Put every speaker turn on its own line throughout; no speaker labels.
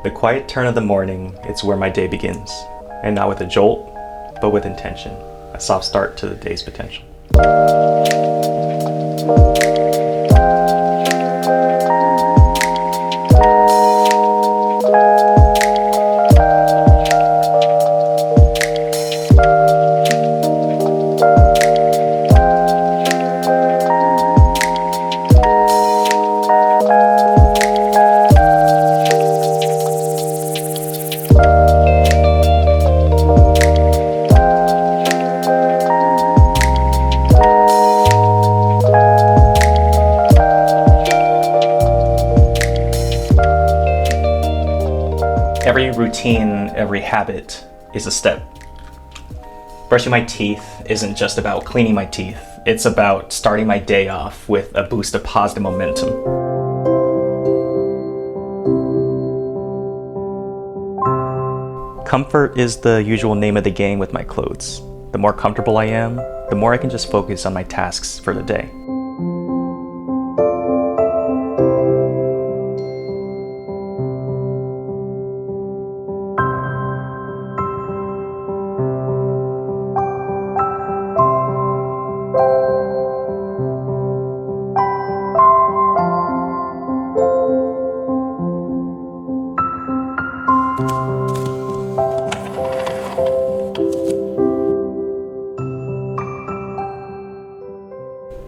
The quiet turn of the morning, it's where my day begins. And not with a jolt, but with intention. A soft start to the day's potential. Every routine, every habit is a step. Brushing my teeth isn't just about cleaning my teeth. It's about starting my day off with a boost of positive momentum. Comfort is the usual name of the game with my clothes. The more comfortable I am, the more I can just focus on my tasks for the day.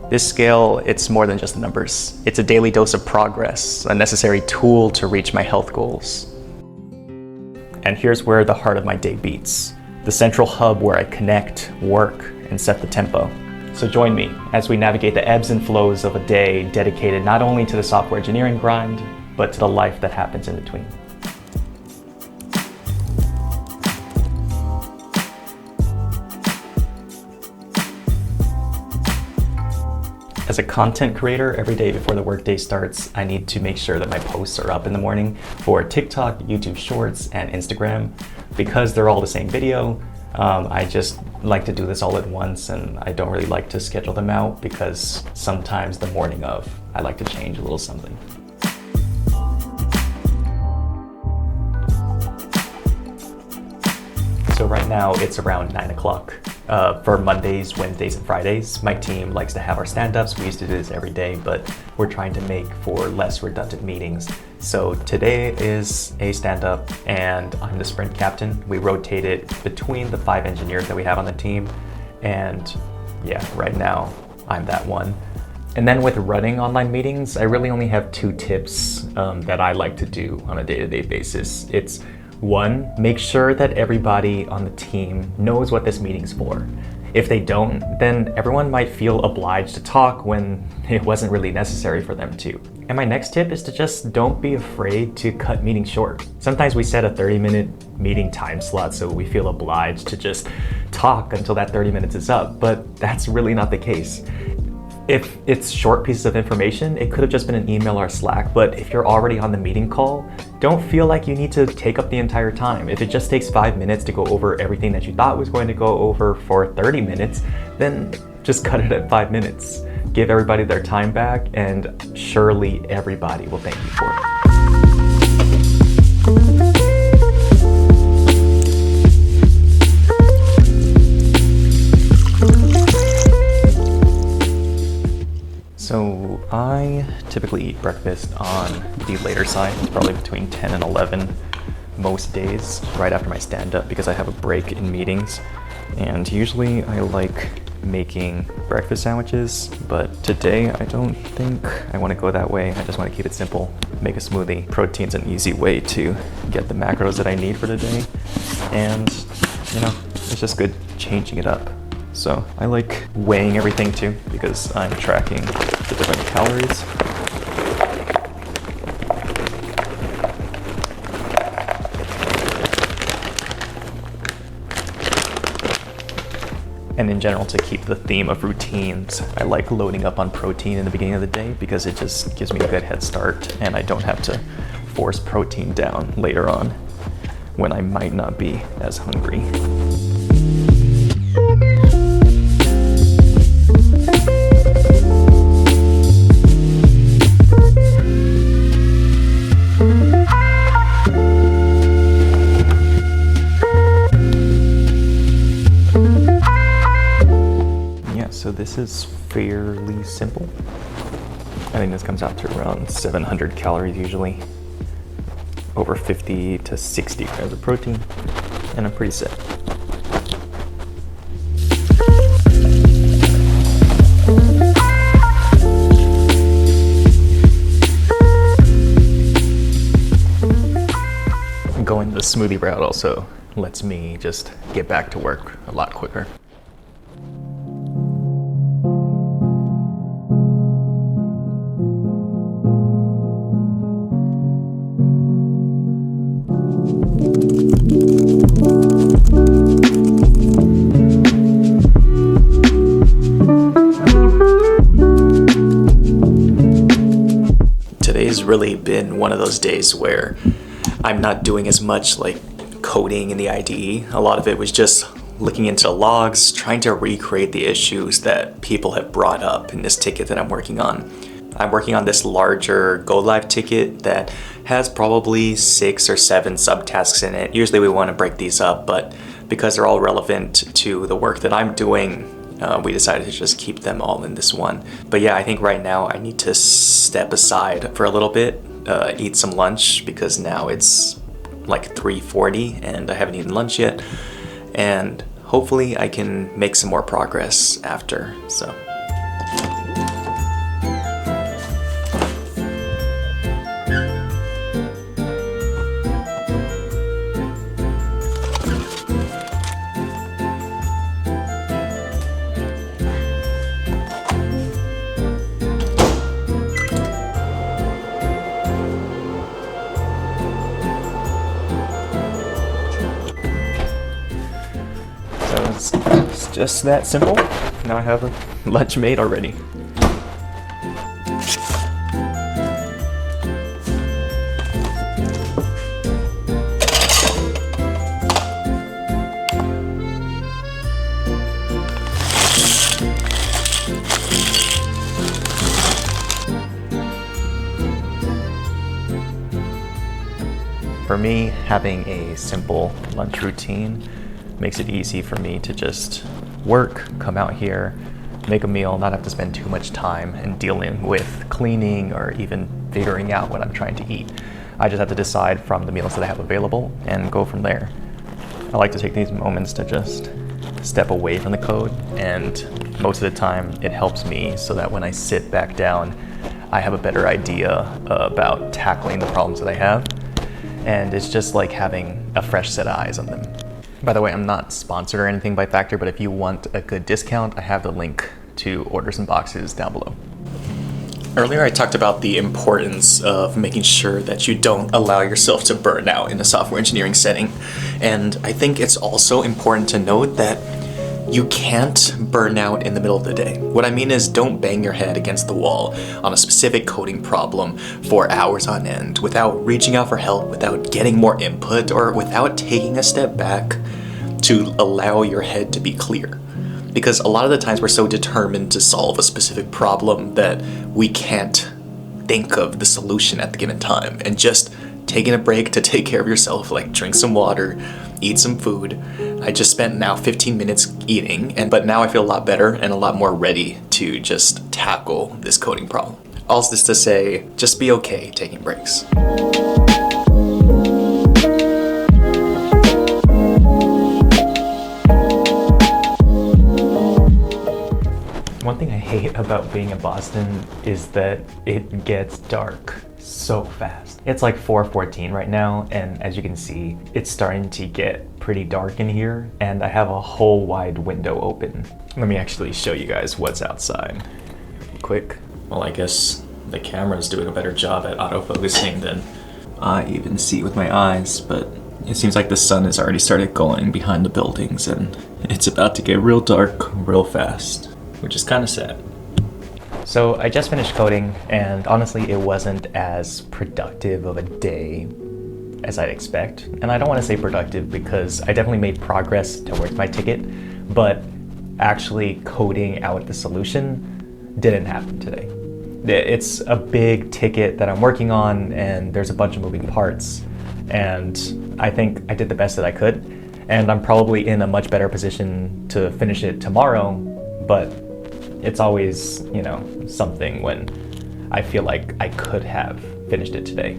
This scale, it's more than just numbers. It's a daily dose of progress, a necessary tool to reach my health goals. And here's where the heart of my day beats. The central hub where I connect, work, and set the tempo. So join me as we navigate the ebbs and flows of a day dedicated not only to the software engineering grind, but to the life that happens in between. As a content creator, every day before the workday starts, I need to make sure that my posts are up in the morning for TikTok, YouTube Shorts, and Instagram. Because they're all the same video, I just like to do this all at once, and I don't really like to schedule them out because sometimes the morning of, I like to change a little something. So right now it's around 9 o'clock. For Mondays, Wednesdays, and Fridays, my team likes to have our stand-ups. We used to do this every day, but we're trying to make for less redundant meetings. So today is a stand-up, and I'm the sprint captain. We rotate it between the 5 engineers that we have on the team, and yeah, right now I'm that one. And then with running online meetings, I really only have 2 tips that I like to do on a day-to-day basis. It's 1, make sure that everybody on the team knows what this meeting's for. If they don't, then everyone might feel obliged to talk when it wasn't really necessary for them to. And my next tip is to just don't be afraid to cut meetings short. Sometimes we set a 30-minute meeting time slot so we feel obliged to just talk until that 30 minutes is up, but that's really not the case. If it's short pieces of information, it could have just been an email or a Slack, but if you're already on the meeting call, don't feel like you need to take up the entire time. If it just takes 5 minutes to go over everything that you thought was going to go over for 30 minutes, then just cut it at 5 minutes. Give everybody their time back, and surely everybody will thank you for it. So I typically eat breakfast on the later side. It's probably between 10 and 11 most days, right after my stand-up, because I have a break in meetings. And usually I like making breakfast sandwiches, but today I don't think I want to go that way. I just want to keep it simple, make a smoothie. Protein's an easy way to get the macros that I need for the day. And, you know, it's just good changing it up. So I like weighing everything too, because I'm tracking the different calories. And in general, to keep the theme of routines, I like loading up on protein in the beginning of the day because it just gives me a good head start, and I don't have to force protein down later on when I might not be as hungry. is fairly simple. I think this comes out to around 700 calories usually. Over 50 to 60 grams of protein, and I'm pretty set. Going the smoothie route also lets me just get back to work a lot quicker. Today's really been one of those days where I'm not doing as much like coding in the IDE. A lot of it was just looking into logs, trying to recreate the issues that people have brought up in this ticket that I'm working on. I'm working on this larger go live ticket that has probably 6 or 7 subtasks in it. Usually we want to break these up, but because they're all relevant to the work that I'm doing, we decided to just keep them all in this one. But yeah, I think right now I need to step aside for a little bit, eat some lunch, because now it's like 3:40 and I haven't eaten lunch yet. And hopefully I can make some more progress after, so. It's just that simple. Now I have a lunch made already. For me, having a simple lunch routine makes it easy for me to just work, come out here, make a meal, not have to spend too much time and dealing with cleaning or even figuring out what I'm trying to eat. I just have to decide from the meals that I have available and go from there. I like to take these moments to just step away from the code, and most of the time it helps me so that when I sit back down, I have a better idea about tackling the problems that I have, and it's just like having a fresh set of eyes on them. By the way, I'm not sponsored or anything by Factor, but if you want a good discount, I have the link to order some boxes down below. Earlier I talked about the importance of making sure that you don't allow yourself to burn out in a software engineering setting. And I think it's also important to note that you can't burn out in the middle of the day. What I mean is, don't bang your head against the wall on a specific coding problem for hours on end without reaching out for help, without getting more input, or without taking a step back to allow your head to be clear. Because a lot of the times we're so determined to solve a specific problem that we can't think of the solution at the given time. And just taking a break to take care of yourself, like drink some water, eat some food. I just spent now 15 minutes eating, but now I feel a lot better and a lot more ready to just tackle this coding problem. All this to say, just be okay taking breaks. One thing I hate about being in Boston is that it gets dark so fast. It's like 4:14 right now, and as you can see, it's starting to get pretty dark in here, and I have a whole wide window open. Let me actually show you guys what's outside quick. Well, I guess the camera's doing a better job at autofocusing than I even see with my eyes, but it seems like the sun has already started going behind the buildings, and it's about to get real dark real fast, which is kind of sad. So I just finished coding, and honestly it wasn't as productive of a day as I'd expect. And I don't want to say productive because I definitely made progress towards my ticket, but actually coding out the solution didn't happen today. It's a big ticket that I'm working on, and there's a bunch of moving parts, and I think I did the best that I could, and I'm probably in a much better position to finish it tomorrow, but it's always, something when I feel like I could have finished it today.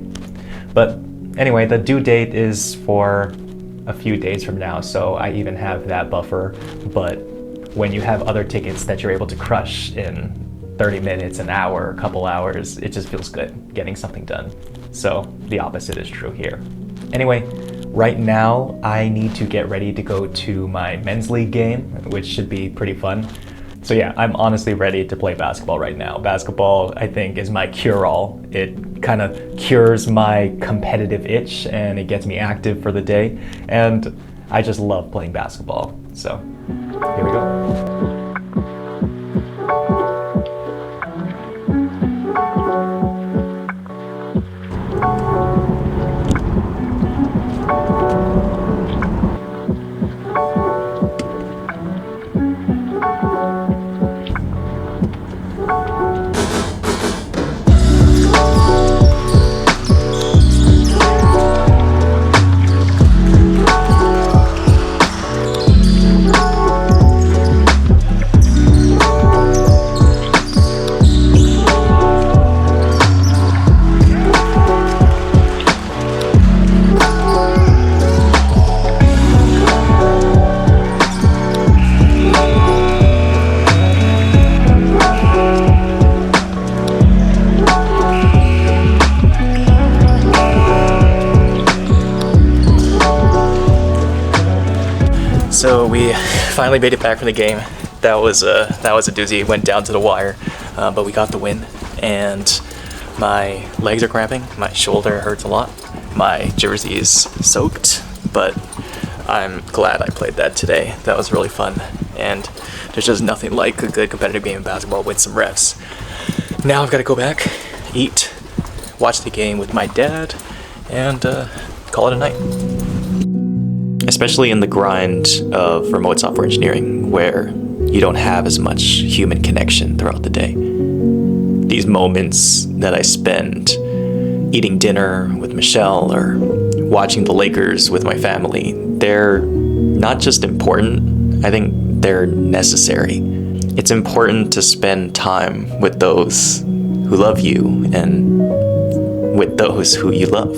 But anyway, the due date is for a few days from now, so I even have that buffer. But when you have other tickets that you're able to crush in 30 minutes, an hour, a couple hours, it just feels good getting something done. So the opposite is true here. Anyway, right now I need to get ready to go to my men's league game, which should be pretty fun. So yeah, I'm honestly ready to play basketball right now. Basketball, I think, is my cure-all. It kind of cures my competitive itch and it gets me active for the day. And I just love playing basketball. So here we go. So we finally made it back from the game. That was a doozy. It went down to the wire, but we got the win. And my legs are cramping. My shoulder hurts a lot. My jersey is soaked, but I'm glad I played that today. That was really fun. And there's just nothing like a good competitive game of basketball with some refs. Now I've got to go back, eat, watch the game with my dad, and call it a night. Especially in the grind of remote software engineering, where you don't have as much human connection throughout the day. These moments that I spend eating dinner with Michelle or watching the Lakers with my family, they're not just important, I think they're necessary. It's important to spend time with those who love you and with those who you love.